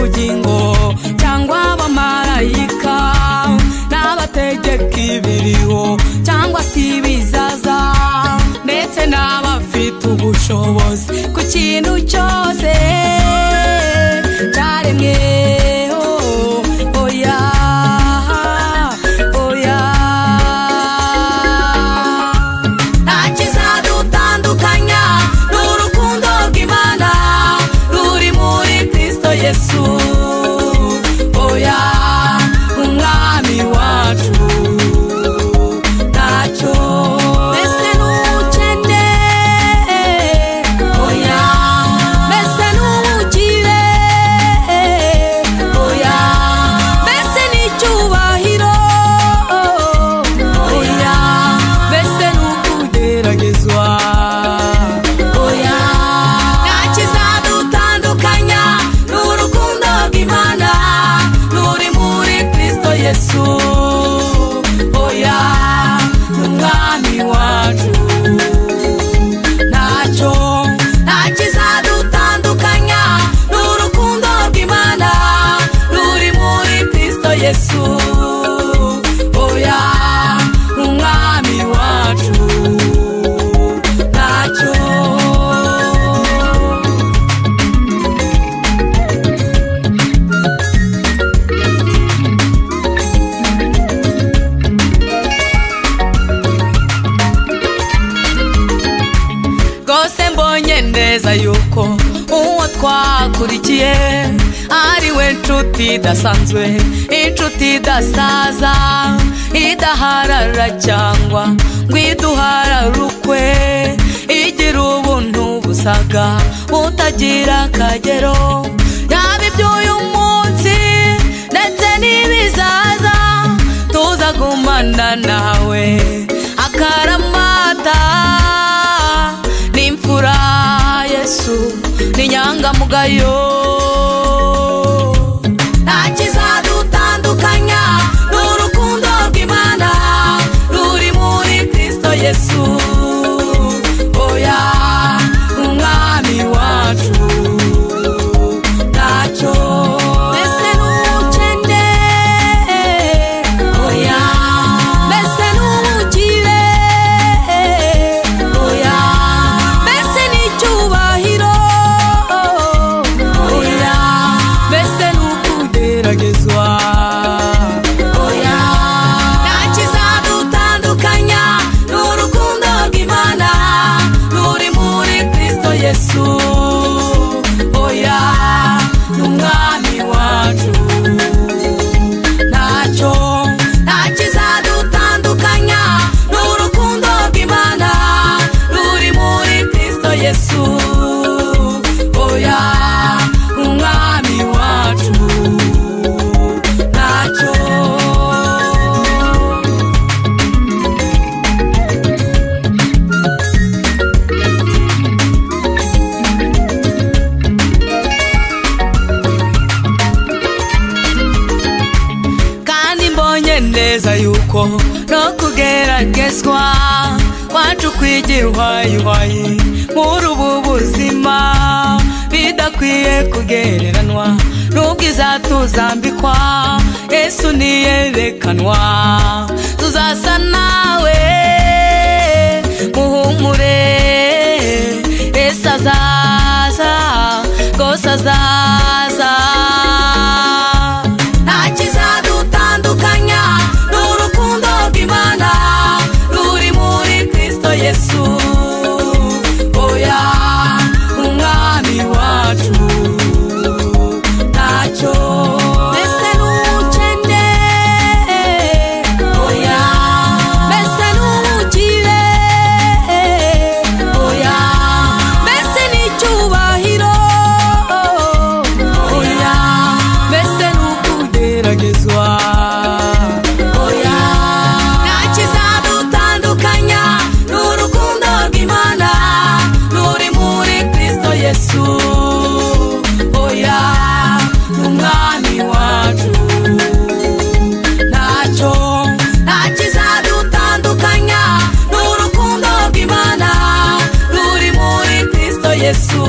ubugingo cyangwa abamarayika n'abategeka ibiriho cyangwa se ibizaza ndetse n'abafite ubushobozi ku kintu cyose cyaremwe. Yesu oya umwami wacu ntacyo mbese n'ubukene oya mbese n'ubukire oya mbese n'icyubahiro oya mbese n'ukugeragezwa oya Yesu oya umwami wacu ntacyo ntakizadutandukanya n'urukundo rw'Imana ruri muri Kristo Yesu oya umwami wacu ntacyo. Neza yuko uwo twakurikiye ari we nshuti idasanzwe, inshuti idasaza idaharara cyangwa ngo iduhararukwe, igira ubuntu busaga butagira akagero, yaba iby'uyu munsi ndetse n'ibizaza tuzagumana nawe akaramata n'imfura. Yesu ni nyangamugayo ntakizadutandukanya n'urukundo rw'Imana ruri muri Kristo Yesu oya umwami wacu ntacyo mbese n'ubukene oya mbese n'ubukire oya mbese n'icyubahiro oya mbese n'ukugeragezwa oya ntakizadutandukanya n'urukundo rw'Imana ruri muri Kristo Yesu oya n'umwami wacu ntacyo ntakizadutandukanya n'urukundo rw'Imana ruri muri Kristo Yesu oya umwami wacu ntacyo. Kandi mbonye neza yuko no kugeragezwa wacu kwigihwayihwayi muri ubu buzima bidakwiye kugereranwa n'ubwiza tuzambikwa Yesu niyerekanwa, tuzasa nawe muhumure Yesu azaza rwose azaza ntakizadutandukanya n'urukundo rw'Imana ruri muri Kristo Yesu oya umwami wacu ntacyo mbese n'ubukene oya mbese n'ubukire oya mbese n'icyubahiro oya mbese n'ukugeragezwa oya ntakizadutandukanya n'urukundo rw'Imana ruri muri Kristo Yesu oya n'umwami wacu ntacyo ntakizadutandukanya n'urukundo rw'Imana ruri muri Kristo Yesu